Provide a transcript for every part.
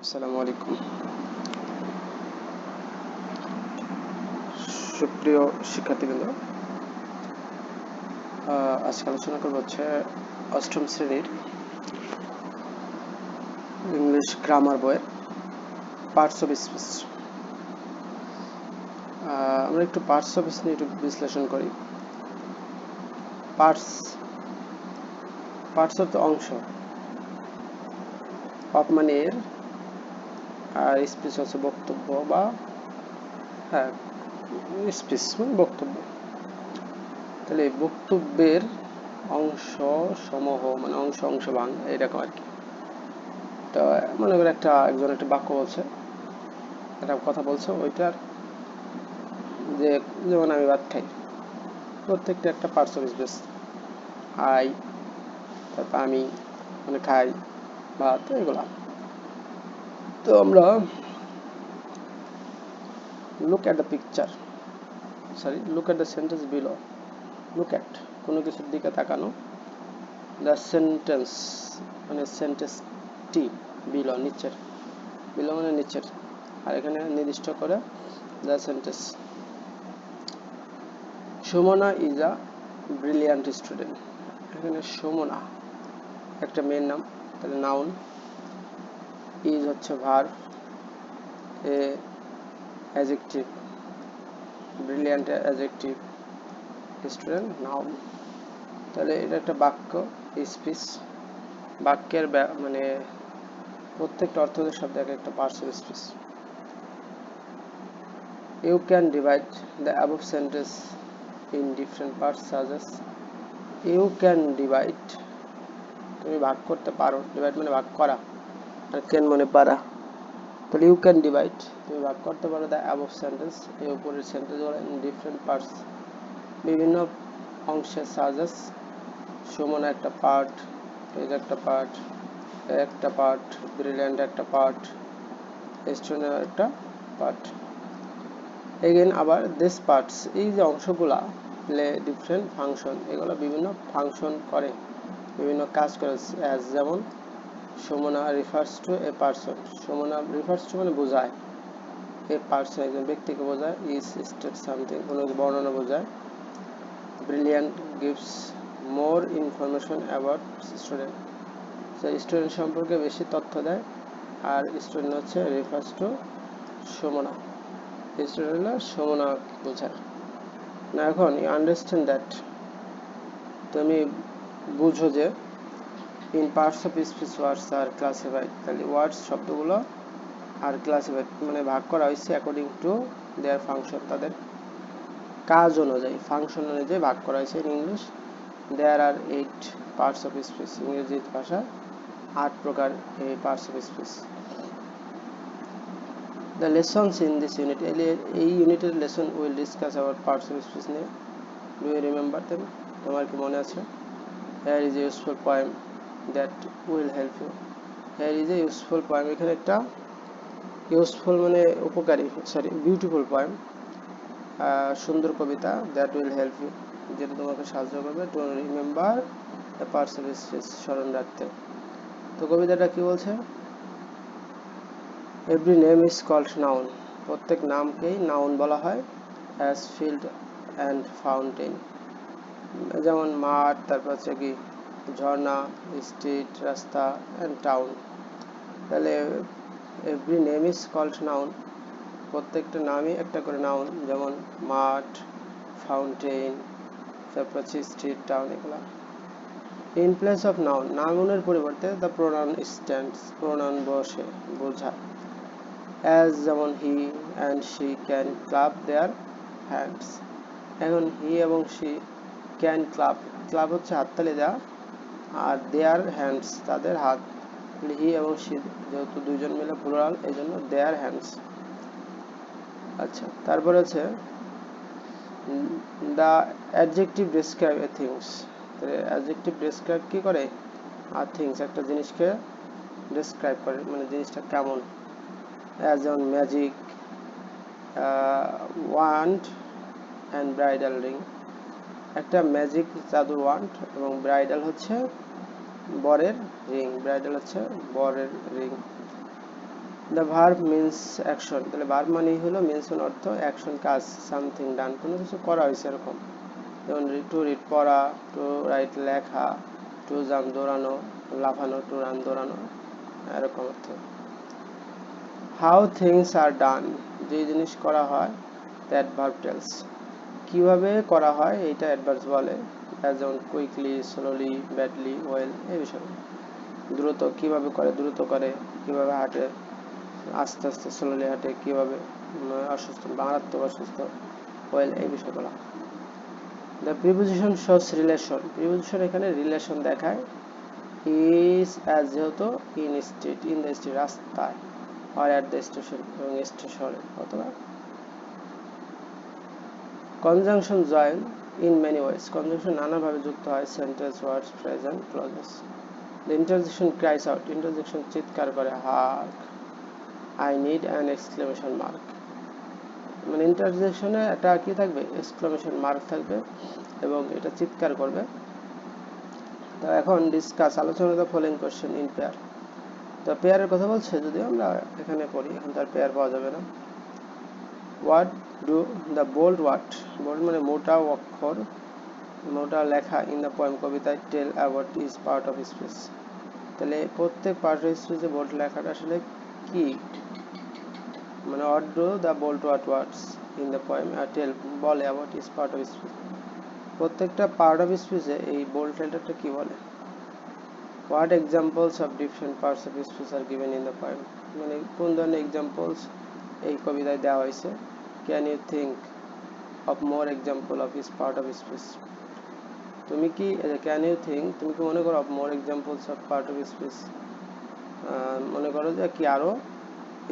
আসসালামু আলাইকুম। সুপ্রিয় শিক্ষার্থীবৃন্দ, আজকে আলোচনা করব হচ্ছে অষ্টম শ্রেণীর ইংলিশ গ্রামার বইয়ের পার্টস অফ স্পিচ। আমরা একটু পার্টস অফ স্পিচ নিয়ে একটু বিশ্লেষণ করি। পার্টস অর্থ অংশ, অফ মানে এর, আর স্পিচ হচ্ছে বক্তব্য বা স্পিচ মানে বক্তব্য। তাহলে বক্তব্যের অংশ সমূহ মানে অংশ ভাঙ এরকম আর কি। তো মনে করে একজন একটা বাক্য বলছে, একটা কথা বলছে, ওইটার যে যেমন আমি ভাত খাই, প্রত্যেকটা একটা পার্টস অফ স্পিচ। আই, তারপর আমি মানে খাই ভাত, এগুলা। তো আমরা look at the picture, look at the sentence below. look at কোনো কিছুর দিকে তাকানো, the sentence মানে সেন্টেন্সটি, below নিচের, below মানে নিচের, আর এখানে নির্দিষ্ট করে the sentence. Sumana is a brilliant student. এখানে সুমনা একটা মেয়ের নাম, তাহলে নাউন, is হচ্ছে verb, a adjective, brilliant adjective, student noun. তাহলে এটা একটা বাক্য, স্পিচ। বাক্যের মানে প্রত্যেকটা অর্থবোধক শব্দ একটা parts of speech. You can divide the above sentence in different parts সাজ এস। ইউ ক্যান ডিভাইড, তুমি ভাগ করতে পারো, ডিভাইড মানে ভাগ করা, আর ক্যান মানে পারা। তাহলে ইউ ক্যান ডিভাইড, তুমি ভাগ করতে পারো দ্য অ্যাবভ সেন্টেন্স, এই উপরের সেন্টেন্সগুলো, ইন ডিফারেন্ট পার্টস বিভিন্ন অংশে। সাজেস সুমনা একটা পার্ট, এজ একটা পার্ট, একটা পার্ট, ব্রিলিয়ান্ট একটা পার্ট, স্টুডেন্ট একটা পার্ট। এগেন আবার দিস পার্টস, এই যে অংশগুলা প্লে ডিফারেন্ট ফাংশন, এগুলো বিভিন্ন ফাংশন করে, বিভিন্ন কাজ করে। অ্যাজ যেমন Sumona refers to a person, Sumona refers to মানে বোঝায়, এ পার্সন একজন ব্যক্তিকে বোঝায়, ইজ স্টেট সামথিং কোনো বর্ণনা বোঝায়। Brilliant gives more information about student, student সম্পর্কে বেশি তথ্য দেয়, আর স্টুডেন্ট হচ্ছে refers to Sumona, student Sumona বোঝায় না। এখন ইউ আন্ডারস্ট্যান্ড দ্যাট, তুমি বুঝো যে in parts of speech words are classified, তাহলে ওয়ার্ডস শব্দগুলো আর ক্লাসিফাইড মানে ভাগ করা হয়েছে অ্যাকর্ডিং টু দেয়ার ফাংশন, তাদের কাজ অনুযায়ী, ফাংশন অনুযায়ী ভাগ করা হয়েছে। In English there are 8 parts of speech, ইংরেজি ভাষায় 8 প্রকার এই parts of speech. The lessons in this unit, এই ইউনিটের lesson will discuss our parts of speech নিয়ে। ডু ইউ রিমেম্বার দেম, তোমার কি মনে আছে? Here is a useful poem that will help you. Here is a useful poem, এখানে একটা useful মানে উপকারী, বিউটিফুল পোয়েম, সুন্দর কবিতা, দ্যাট উইল হেল্প ইউ যেটা তোমাকে সাহায্য করবে to remember the parts of speech, স্মরণ রাখতে। তো কবিতাটা কি বলছে? Every name is called noun, প্রত্যেক নামকেই নাউন বলা হয়। অ্যাজ ফিল্ড অ্যান্ড ফাউন্টেন, যেমন মাঠ, তারপর হচ্ছে কি ঝর্ণা, স্ট্রিট রাস্তা, অ্যান্ড টাউন। তাহলে every name is called noun, প্রত্যেকটা নামই একটা করে নাউন, যেমন মাঠ, ফাউন্টেন, তারপর হচ্ছে স্ট্রিট, টাউন, এগুলো। ইন প্লেস অফ নাউন, নাউনের পরিবর্তে দ্য প্রোনাউন স্ট্যান্ডস, প্রোনাউন বসে, বোঝায়। অ্যাজ যেমন he and she can club their hands, এখন হি এবং শি ক্যান ক্লাব, ক্লাব হচ্ছে হাততালি দেওয়া, আর দেয়ার হ্যান্ডস তাদের হাত, হি এবং শি যেহেতু দুইজন মিলে প্লুরাল, এই জন্য দেয়ার হ্যান্ডস। আচ্ছা, তারপরে হচ্ছে the adjective describe a things, adjective describe কি করে? আর থিংস একটা জিনিসকে ডেসক্রাইব করে, মানে জিনিসটা কেমন। অ্যাজ যেমন magic, wand and bridal ring, একটা ম্যাজিক জাদুর ওয়ান্ড এবং ব্রাইডাল হচ্ছে বরের রিং, ব্রাইডাল হচ্ছে বরের ring. The verb means action, তাহলে ভার্ব মানেই হলো মিনস অর্থ অ্যাকশন কাজ, সামথিং ডান কোনো কিছু করা হয়েছে এরকম, যেমন টু রিড পড়া, টু রাইট লেখা, টু জাম্প দৌড়ানো, লাফানো, টু রান দৌড়ানো এরকম অর্থ। হাউ থিংস আর ডান, যে জিনিস করা হয় দ্যাট ভার্ব টেলস, কিভাবে করা হয় এইটা অ্যাডভার্ব বলে, যেমন কুইকলি, স্লোলি, ব্যাডলি, ওয়েল এই বিষয়। দ্রুত কিভাবে করে, দ্রুত করে, কিভাবে হাঁটে আস্তে আস্তে, স্লোলি হাঁটে, কিভাবে অসুস্থ, মারাত্মক অসুস্থ, ওয়েল এই বিষয়গুলো। The preposition shows relation, preposition এখানে রিলেশন দেখায়, ইজ অ্যাজ যেহেতু in street, in the street রাস্তায়, আর অ্যাট দ্য স্টেশন এবং স্টেশনে, অথবা conjunction join in many ways, conjunction নানাভাবে যুক্ত হয় sentence, words, phrase and clauses. The interjection cries out, interjection চিৎকার করে, hark, I need an exclamation mark, মানে ইন্টারজেকশনে একটা কি থাকবে, এক্সক্লেমেশন মার্ক থাকবে এবং এটা চিৎকার করবে। তো এখন ডিসকাস, আলোচনা the following question in pair, তো পেয়ারের কথা বলছে, যদিও আমরা এখানে পড়ি এখন তার পেয়ার পাওয়া যাবে না। What do the bold, what bold মানে মোটা অক্ষর, মোটা লেখা ইন দ্য পোয়েম কবিতায়, tell about is part of speech, তাহলে প্রত্যেক পার্ট অফ স্পিচে বোল্ড লেখাটা আসলে কি, মানে what do the bold what words in the poem tell বলে about is part of speech, প্রত্যেকটা পার্ট অফ স্পিচে এই বোল্ড লেটারটা কি বলে। What examples of different parts of speech are given in the poem, মানে কোন ধরনের এক্সাম্পলস এই কবিতায় দেওয়া হয়েছে। Can you think of more example of is part of speech, তুমি কি, ক্যান ইউ থিঙ্ক তুমি কি মনে করো, of more examples of part of speech, মনে করো যে কি আরো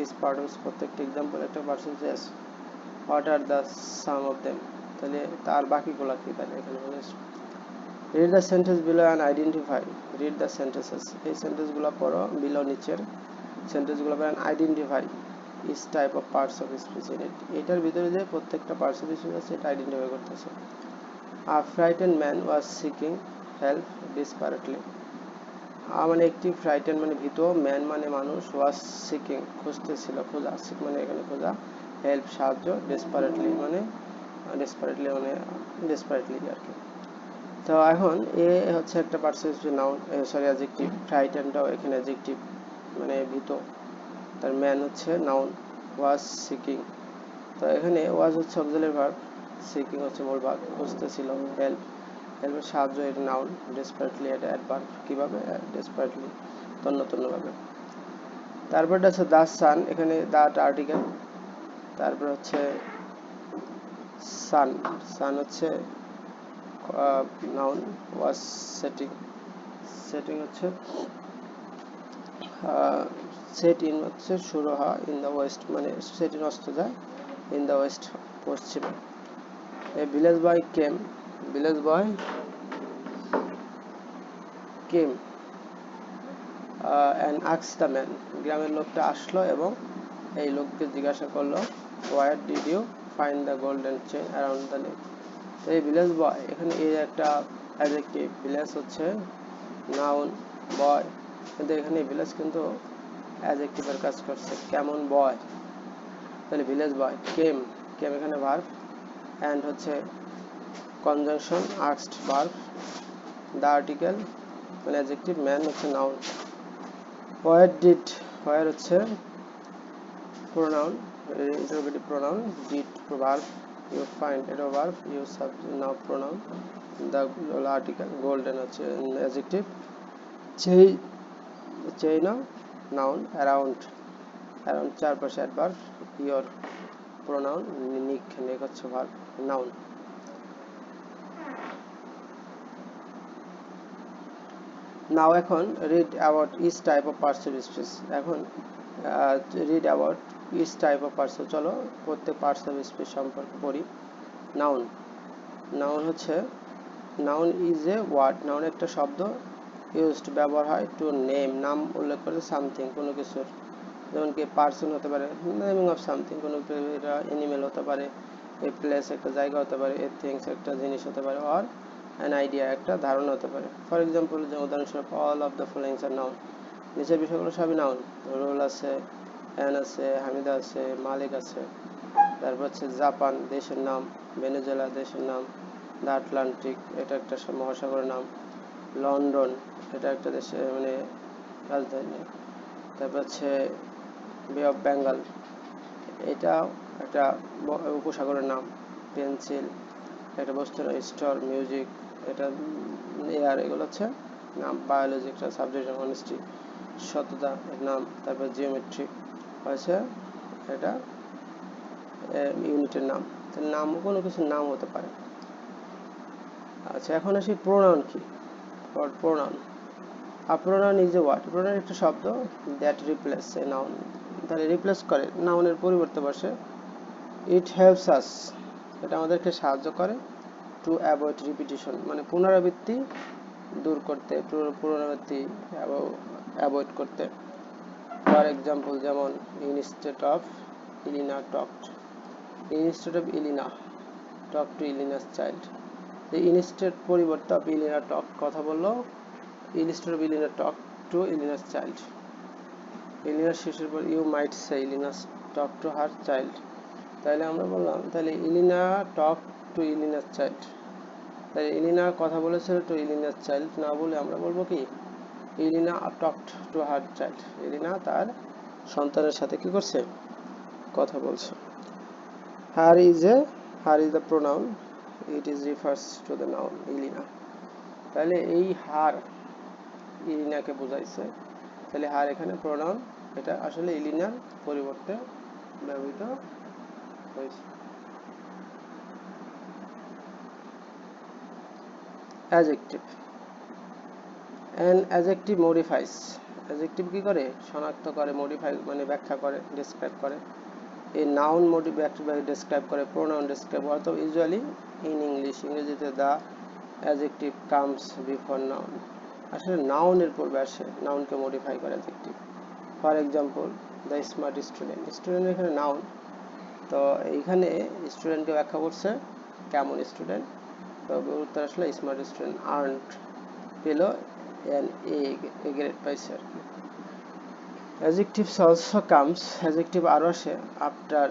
ইজ পার্ট অফ, প্রত্যেকটা এক্সাম্পল একটা পার্সেন্টেজ আছে। What are the some of them, তাহলে তার বাকিগুলো কি, তাহলে এখানে বলেছে read the sentence below and identify, read the sentences এই সেন্টেন্সগুলো পড়ো, বিলো নিচের সেন্টেন্সগুলো পড়ো, identify each type of parts of speech in it, এটার ভিতরে যে প্রত্যেকটা পার্টস অফ স্পিচ আছে এটা আইডেন্টিফাই করতেছে। A frighten man was seeking help desperately, মানে একটি ফ্রাইটেন মানে ভীত, ম্যান মানে মানুষ, ওয়াজ সিকিং খুঁজতেছিল, খোঁজা, সিক মানে এখানে খোঁজা, হেল্প সাহায্য, ডেসপারেটলি মানে ডেসপারেটলি মানে ডেসপারেটলি আর কি। তো এখন এ হচ্ছে একটা পার্সেন্টেজ নাউন, সরি অ্যাডজেক্টিভ, ফ্রাইটেনটাও এখানে অ্যাডজেক্টিভ মানে ভীত, তার ম্যান হচ্ছে নাউন, ওয়াজ সিকিং, তো এখানে ওয়াজ হচ্ছে অক্সিলারি ভার্ব, সিকিং হচ্ছে মূল ভার্ব, খুঁজতেছিল, হেল্প, হেল্পের সাহায্য এটা নাউন, ডেসপারেটলি এটা অ্যাডভার্ব, কিভাবে, ডেসপারেটলি তন্নতন্নভাবে। তারপরটা হচ্ছে দ্য সান, এখানে দ্যাট আর্টিকেল, তারপর হচ্ছে সান, সান হচ্ছে নাউন, ওয়াজ সেটিং, সেটিং হচ্ছে সেট ইন হচ্ছে শুরু হওয়া, ইন দ্য ওয়েস্ট মানে সেট ইন অস্ত যায়, ইন দ্য ওয়েস্ট পশ্চিমে। A village boy came, village boy came and asks the man, গ্রামের লোকটা আসলো এবং এই লোককে জিজ্ঞাসা করলো, where did you find the golden chain around the neck, তো এই ভিলেজ বয় এখানে এই একটা অ্যাডজেক্টিভ, ভিলেজ হচ্ছে নাউন, বয় কিন্তু এখানে ভিলেজ কিন্তু অ্যাডজেক্টিভের কাজ করছে, কেমন বয়, তাহলে ভিলেজ বয়, কেম, কেম এখানে ভার্ব, অ্যান্ড হচ্ছে conjunction, asked verb, the article মানে অ্যাডজেক্টিভ, ম্যান হচ্ছে নাউন, হোয়ার ডিড, হোয়ার হচ্ছে pronoun, interrogative pronoun, did verb, you find এটা verb, you subject now pronoun, the article, golden হচ্ছে adjective, chain noun, around, around চারপাশে adverb, your pronoun, nick, neck হচ্ছে verb, noun. Now এখন read about each type of parts of speech, এখন read about each type of parts, চলো প্রত্যেক parts of speech সম্পর্কে পড়ি। Noun, noun হচ্ছে, noun is a word, noun একটা শব্দ, ইউজড ব্যবহার হয়, টু নেম নাম উল্লেখ করে, সামথিং কোনো কিছুর, যেমন কি পার্সন হতে পারে, নেমিং অফ সামথিং কোনো অ্যানিমেল হতে পারে, এ প্লেস একটা জায়গা হতে পারে, এ থিংস একটা জিনিস হতে পারে, আর অ্যান আইডিয়া একটা ধারণা হতে পারে। ফর এক্সাম্পল যে উদাহরণস্বরূপ all of the followings are noun, নিচের বিষয়গুলো সবই নাউন, রোল আছে, অ্যান আছে, হামিদা আছে, মালিক আছে। তারপর হচ্ছে জাপান দেশের নাম, ভেনেজুয়েলা দেশের নাম, দ্য আটলান্টিক এটা একটা মহাসাগরের নাম, লন্ডন এটা একটা দেশের মানে রাজধানী। তারপর হচ্ছে বে অফ বেঙ্গল এটা একটা উপসাগরের নাম, পেন্সিল একটা বস্তুর, স্টোর মিউজিক এটা এয়ার, এগুলো হচ্ছে নাম। বায়োলজি একটা সাবজেক্ট, অনেস্টি সততা এর নাম। তারপর জিওমেট্রি হচ্ছে এটা ইউনিটের নাম। নাম কোনো কিছুর নাম হতে পারে। আচ্ছা, এখন আসি প্রোনাউন কি। Pronoun, a pronoun is a what? pronoun একটা শব্দ that replace a noun, তাহলে রিপ্লেস করে, নাউনের পরিবর্তে বসে। it helps us, এটা আমাদেরকে সাহায্য করে, to avoid repetition মানে পুনরাবৃত্তি দূর করতে, পুনরাবৃত্তি অ্যাভয়েড করতে। ফর এক্সাম্পল যেমন instead of Elena talked, instead of Elena talked to Elena's child, এই instead পরিবর্তে of Elena talked কথা বললো, instead of Elena talked to Elena's child। এলিনার শেষের পর you might say Elina talk to her child, তাহলে আমরা বললাম তাহলে এলিনা টক টু এলিনার চাইল্ড, তাহলে এলিনা কথা বলেছিল টু এলিনার চাইল্ড না বলে আমরা বলবো কি Elina talked to her child, Elina তার সন্তানের সাথে কি করছে, কথা বলছে। Her is the pronoun, it is refers to the noun Elina, তাহলে এই হার এলিনাকে বোঝাইছে, তাহলে হার এখানে প্রোনাউন, এটা আসলে এলিনার পরিবর্তে ব্যবহৃত হয়েছে। Adjective, an adjective modifies, adjective কি করে, শনাক্ত করে, মডিফাই মানে ব্যাখ্যা করে, ডেসক্রাইব করে। এই নাউন ডেসক্রাইব করে, প্রোনাউন ডেসক্রাইব, অথবা ইউজুয়ালি ইন ইংলিশ, ইংরেজিতে the adjective comes before noun, আসলে নাউনের পূর্বে আসে, নাউনকে মডিফাই করে adjective. For example the smart student, student এখানে নাউন, তো এইখানে স্টুডেন্টকে ব্যাখ্যা করছে কেমন স্টুডেন্ট, তো উত্তর আসলে স্মার্ট স্টুডেন্ট আর্নড পেল এন এ গ্রেড পাইছে আর কি। অ্যাডজেক্টিভস অলসো কামস, অ্যাডজেক্টিভ আরও আসে আফটার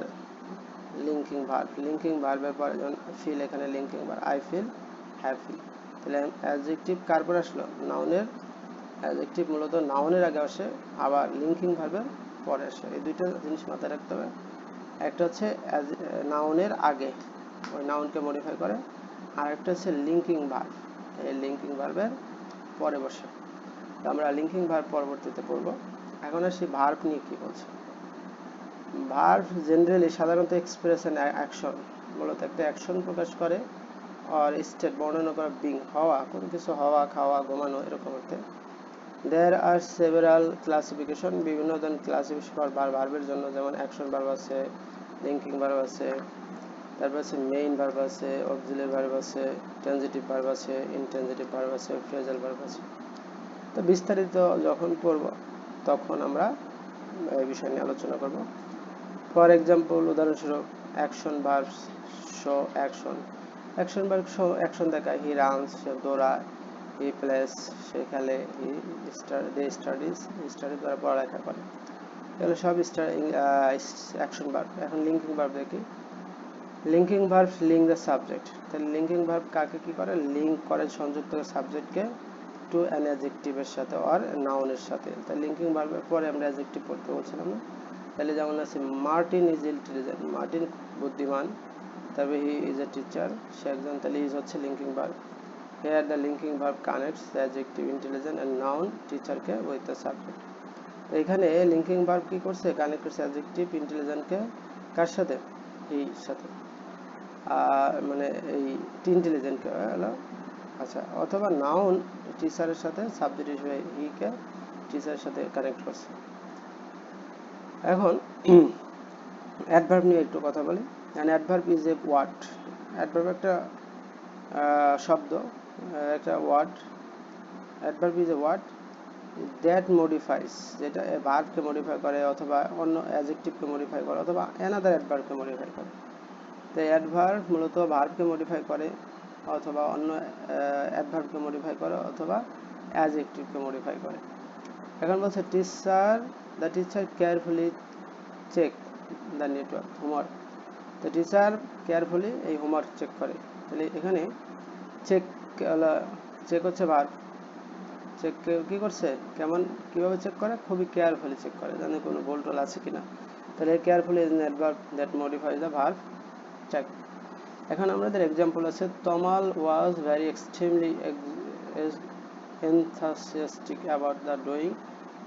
লিঙ্কিং ভার্ব, লিঙ্কিং ভার্বের পরে যেমন ফিল, এখানে linking verb I feel happy, তাহলে অ্যাডজেক্টিভ কার পরে আসলো, নাউনের, অ্যাডজেক্টিভ মূলত নাউনের আগে আসে, আবার লিঙ্কিং ভার্বের পরে আসে, এই দুইটা জিনিস মাথায় রাখতে হবে। একটা হচ্ছে নাউনের আগে ওই নাউনকে মডিফাই করে, আর একটা হচ্ছে লিঙ্কিং ভার্ব, এই লিঙ্কিং ভার্বের পরে বসে। আমরা লিঙ্কিং ভার্ব পরবর্তীতে পড়ব। এখন আসি ভার্ব নিয়ে কি বলছে। ভার্ব জেনারেলি সাধারণত এক্সপ্রেস অ্যান অ্যাকশন, মূলত একটা অ্যাকশন প্রকাশ করে, আর স্টেট বর্ণনা করা, বিং হওয়া, কোনো কিছু হওয়া, খাওয়া, ঘুমানো এরকম অর্থে। দেয়ার আর সেভারাল ক্লাসিফিকেশন, বিভিন্ন ধরনের ক্লাসিফিকেশন ভার্বের জন্য, যেমন অ্যাকশন ভার্ব আছে, লিঙ্কিং ভার্ব আছে, তারপর আছে মেইন ভার্ব আছে, অক্সিলারি ভার্ব আছে, ট্রানজিটিভ ভার্ব আছে, ইনট্রানজিটিভ ভার্ব আছে, ফ্রেজাল ভার্ব আছে। তো বিস্তারিত যখন পড়ব তখন আমরা এই বিষয় নিয়ে আলোচনা করব। ফর এক্সাম্পল উদাহরণস্বরূপ action verb show action, action verb show action দেখায়, হি রানস সে দৌড়ায়, হি প্লেস সে খেলে, দে স্টাডিজ স্টাডি দ্বারা পড়ালেখা করে, এগুলো সব অ্যাকশন ভার্ব। এখন লিঙ্কিং ভার্ব দেখি। Linking verb link the subject, তাহলে লিঙ্কিং ভার্ব কাকে কি করে, লিঙ্ক করে, সংযুক্ত করে সাবজেক্টকে টু অ্যান অ্যাডজেক্টিভের সাথে আর নাউনের সাথে। তাহলে লিঙ্কিং ভার্বের পরে আমরা অ্যাডজেক্টিভ পড়তে বলছিলাম না, তাহলে যেমন আছে মার্টিন ইজ ইন্টেলিজেন্ট, মার্টিন বুদ্ধিমান, তবে হি ইজ এ টিচার, সে একজন, তাহলে ইজ হচ্ছে linking verb. Here the linking verb connects the adjective intelligent and noun টিচারকে উইথ দ্য সাবজেক্ট। এখানে লিঙ্কিং ভার্ব কি করছে, কানেক্ট করছে অ্যাডজেক্টিভ ইন্টেলিজেন্টকে কার সাথে, হির সাথে, মানে এই ইন্টেলিজেন্টকে হলো, আচ্ছা, অথবা নাউন টিচারের সাথে সাবজেক্ট হিসেবে হিকে টিচারের সাথে কানেক্ট করছে। এখন অ্যাডভার্ব নিয়ে একটু কথা বলি। Adverb is a word, adverb একটা শব্দ, একটা word. Adverb is a word that modifies, যেটা ভার্বকে মডিফাই করে, অথবা অন্য অ্যাডজেক্টিভকে মডিফাই করে, অথবা অ্যানাদার অ্যাডভার্বকে মডিফাই করে। তো অ্যাডভার্ব মূলত ভার্বকে মডিফাই করে, অথবা অন্য অ্যাডভার্বকে মডিফাই করে, অথবা অ্যাডজেক্টিভকে মডিফাই করে। এখন বলছে teacher, the teacher carefully check the network homework. তো টিচার কেয়ারফুলি এই হোমওয়ার্ক চেক করে। তাহলে এখানে চেক চেক হচ্ছে ভার্ব। চেক কি করছে, কিভাবে চেক করে, খুবই কেয়ারফুলি চেক করে জানে কোনো ভুল টোল আছে কিনা। তাহলে carefully is adverb that modifies the verb check. এখন আমাদের এক্সাম্পল আছে, Tamal was very extremely enthusiastic about the doing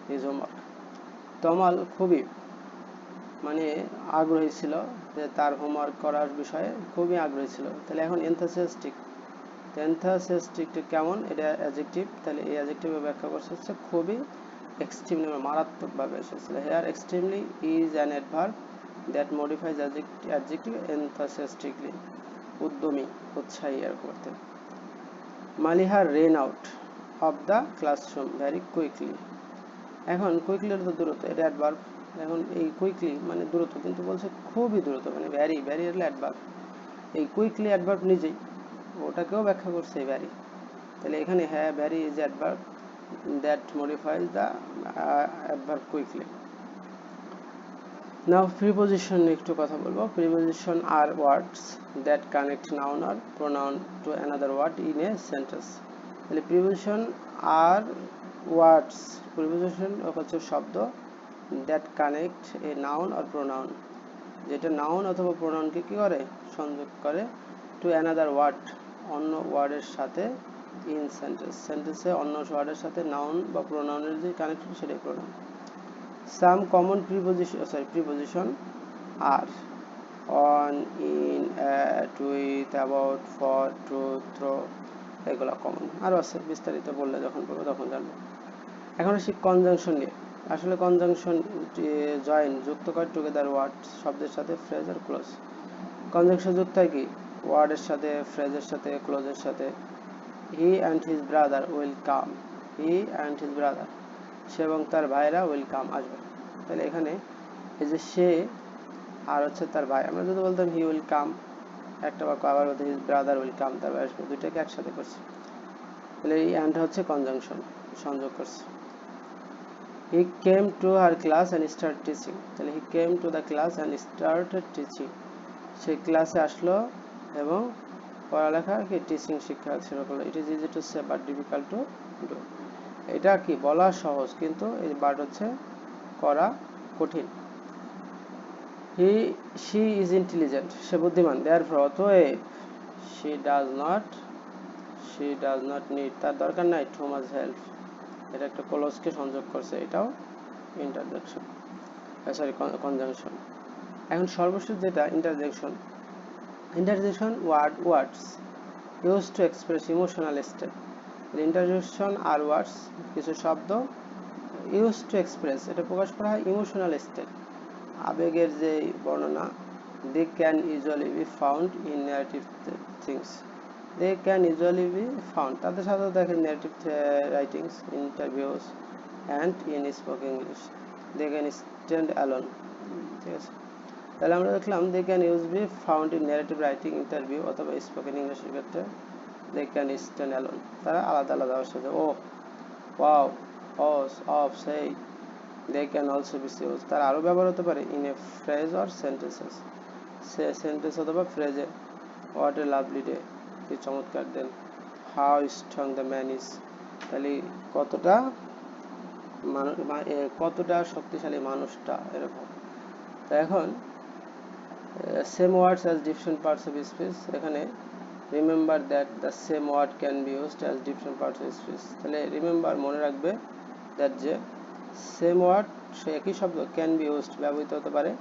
his homework. Tamal খুবই আগ্রহী ছিল যে তার হোমওয়ার্ক করার বিষয়ে খুবই আগ্রহী ছিল। তাহলে এখন enthusiastic কেমন, এটা অ্যাডজেক্টিভ। তাহলে এই অ্যাডজেক্টিভে ব্যাখ্যা করছে হচ্ছে খুবই, এক্সট্রিমলি মারাত্মকভাবে এসেছিল। Here extremely is an adverb that modifies adjective enthusiastically, উদ্যমী, উৎসাহী এরকম করতে। Maliha ran out of the classroom very quickly. এখন কুইকলি তো দ্রুত, এটা অ্যাডভার্ব। এখন এই কুইকলি দ্রুত, কিন্তু বলছে খুবই দ্রুত, ভ্যারি হলো অ্যাডভার্ব। এই কুইকলি অ্যাডভার্ব নিজেই, ওটাকেও ব্যাখ্যা করছে ভ্যারি। তাহলে এখানে হ্যাঁ, very is adverb that modifies the adverb quickly. Now preposition একটু কথা বলবো। Preposition are words that connect noun or pronoun to another word in a sentence. তাহলে প্রিপোজিশন আর ওয়ার্ডস, প্রিপোজিশন হচ্ছে শব্দ, that connect a noun or pronoun, যেটা noun অথবা প্রোনাউনকে কি করে, সংযোগ করে, টু অ্যানাদার ওয়ার্ড, অন্য ওয়ার্ডের সাথে, ইন সেন্টেন্স, সেন্টেন্সে অন্য ওয়ার্ডের সাথে নাউন বা প্রোনাউনের যে কানেকশন সেটাই প্রোনাউন। সাম কমন প্রিপোজিশন আর on, in, at, with, about, for, to, through, এগুলো কমন। আরও আছে, বিস্তারিত বললে যখন পড়বো তখন জানবো। এখন আসি কনজাংশন নিয়ে। আসলে কনজাংশন জয়েন, যুক্ত করে টুগেদার ওয়ার্ড, শব্দের সাথে, ফ্রেজ আর ক্লোজ। কনজাংশন যুক্ত হয় কি, ওয়ার্ডের সাথে, ফ্রেজের সাথে, ক্লোজের সাথে। He and his brother will come, he and his brother, সে এবং তার ভাইরা উইল কাম, আসবে। তাহলে এখানে এই যে সে আর হচ্ছে তার ভাই, আমরা যদি বলতাম হি উইল কাম একটা বাক্য, আবার বলতে হিজ ব্রাদার উইল কাম, তার ভাই আসবে, দুইটাকে একসাথে করছে। তাহলে এই অ্যান্ড হচ্ছে কনজাংশন, সংযোগ করছে। He came to her class and start teaching. তাহলে he came to the class and started teaching, সে ক্লাসে আসলো এবং পড়ালেখা কি, টিচিং, শিক্ষা শুরু করলো। It is easy to see but difficult to do, এটা কি বলা সহজ কিন্তু এই বাট হচ্ছে করা কঠিন। শি ইজ ইন্টেলিজেন্ট, সে বুদ্ধিমান। দেয়ারফর, অতএব, শি ডাজ নট নিড, তার দরকার নাই, টু মাচ হেল্প, এটা একটা ক্লোজকে সংযোগ করছে, এটাও ইন্টারজেকশন, সরি কনজাংশন। এখন সর্বশেষ যেটা interjection words use to express emotional state. Interjection are words, কিছু শব্দ, ইউজ টু এক্সপ্রেস, এটা প্রকাশ করা হয় ইমোশনাল স্টেট, আবেগের যে বর্ণনা। They can usually be found in narrative things, they can usually be found, তাদের সাথে দেখেন narrative writings, interviews and in spoken English. They can stand alone, ঠিক আছে। তাহলে আমরা দেখলাম they can use be found in narrative writing, interview অথবা spoken ইংলিশের ক্ষেত্রে দে ক্যান স্ট্যান্ড অ্যালোন, তারা আলাদা আলাদা সাথে। ও, ওয়াও, অফ, সেই। They can also be used, তার আরও ব্যবহার হতে পারে in a phrase or sentences, সে সেন্টেন্স অথবা ফ্রেজে। হোয়াট এ লাভলি ডে, কি চমৎকার দিন। How strong the man is, তাহলে কতটা শক্তিশালী মানুষটা, এরকম। তো এখন same words as different parts of speech, এখানে remember that the same word can be used as different parts of speech. তাহলে রিমেম্বার, মনে রাখবে, দ্যাট যে সেম ওয়ার্ড, সে একই শব্দ, ক্যান বি ইউজড, ব্যবহৃত হতে পারে,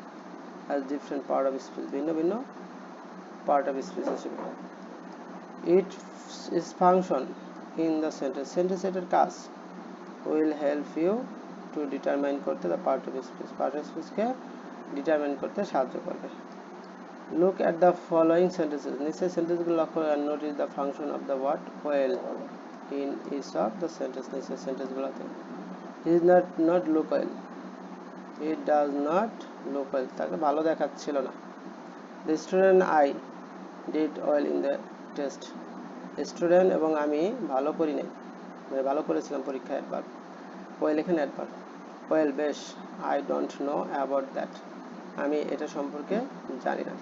as different part of speech, ভিন্ন ভিন্ন পার্ট অফ স্পিচ হিসেবে। It is function in the sentence, sentence এটার কাজ, will help you to determine করতে the part of speech, part of স্পিচকে ডিটারমাইন করতে সাহায্য করবে। Look at the following sentences, নিচের সেন্টেন্সগুলো লক্ষ্য করে and notice the function of the word well in each of the sentence, নিচের সেন্টেন্সগুলোতে। He is not look well, he does not look well, তাকে ভালো দেখাচ্ছিল না। The student I did well in the test, student এবং আমি ভালো করি নাই, ভালো করেছিলাম পরীক্ষায়, অ্যাডভার্ব। ওয়েল এখানে অ্যাডভার্ব। ওয়েল, বেশ। I don't know about that, আমি এটা সম্পর্কে জানি না।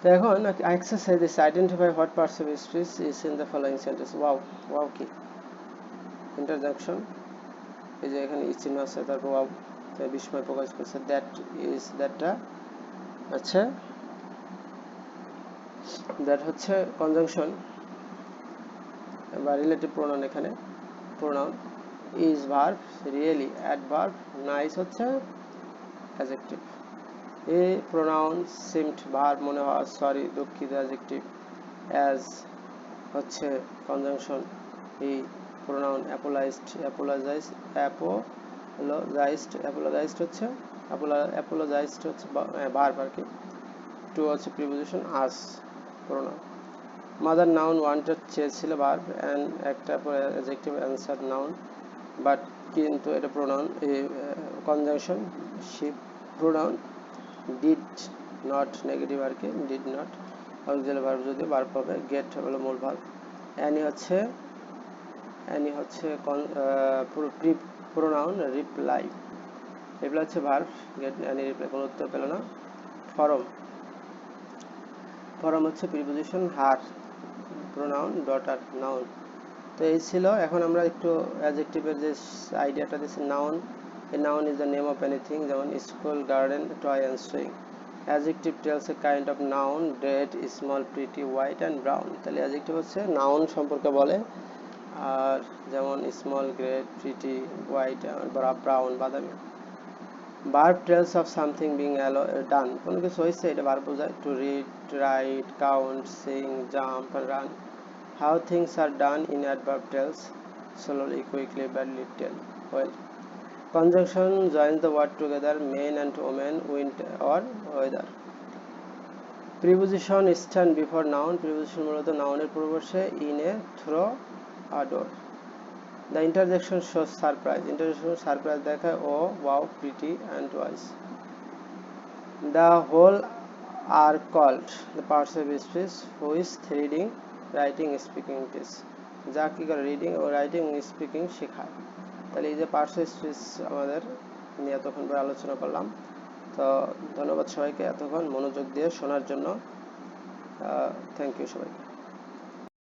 তো এখন exercise this, identify what parts of speech is in the following sentence. Wow, wow কি ইন্টারজেকশন, এই যে এখানে চিহ্ন আছে, তারপর ওয়াও বিস্ময় প্রকাশ করছে। দ্যাট ইজ, দ্যাটটা আচ্ছা, দ্যাট হচ্ছে কনজাংশন বা রিলেটিভ প্রোনাউন। এখানে pronoun, is verb, really adverb, nice হচ্ছে অ্যাডজেক্টিভ। এই প্রোনাউন সিমড ভার্ব মনে হওয়া, সরি দুঃখিত অ্যাডজেক্টিভ, অ্যাজ হচ্ছে কনজাংশন। এই প্রোনাউন অ্যাপোলাইজড, অ্যাপোলোজাইজড হচ্ছে অ্যাপোলোজাইজড হচ্ছে ভার্ব আর কি। টু হচ্ছে preposition, us pronoun. Mother noun, wanted চেয়েছিল ভার্ব, অ্যান্ড একটা অ্যাডজেক্টিভ, অ্যান্সার নাউন, বাট কিন্তু এটা pronoun, conjunction. She pronoun, did not negative আর কি, ডিড নট অক্সিলারি ভার্ব যদি ভার্ব হবে, গেট হলো মূল ভার্ব। অ্যানি হচ্ছে প্রোনাউন, রিপ্লাই হচ্ছে ভার্ব, গেট অ্যানি রিপ্লাই, কোনো উত্তর পেল না। ফরম হচ্ছে প্রিপোজিশন, হার প্রোনাউন, ডটার নাউন। তো এই ছিল। এখন আমরা একটু অ্যাডজেক্টিভের যে আইডিয়াটা দিচ্ছি, noun, a noun is the name of anything, যেমন school, garden, toy and swing. Adjective tells a kind of noun, red, small, pretty, white and brown. তাহলে অ্যাডজেক্টিভ হচ্ছে নাউন সম্পর্কে বলে, আর যেমন small, great, pretty, white, brown, বাদামি। Verb tells of something being done, কোনো কিছু হয়েছে, এটা ভার্ব বোঝায়। To read, write, count, sing, jump, run. How things are done in adverb tells, slowly, quickly, badly, tell, well. Conjunction joins the word together, men and women, wind or weather. Preposition stand before noun, preposition মূলত নাউনের পূর্বে বসে, in a, through, a door. The interjection shows surprise, interjection surprise দেখায়, oh, wow, pretty and wise. The whole are called the parts of speech which reading, writing, speaking teach, যা কি করে reading ও writing speaking শেখায়। তাহলে এই যে parts of speech আমাদের নিয়ে এতক্ষণ পরে আলোচনা করলাম। তো ধন্যবাদ সবাইকে এতক্ষণ মনোযোগ দিয়ে শোনার জন্য। থ্যাংক ইউ সবাইকে।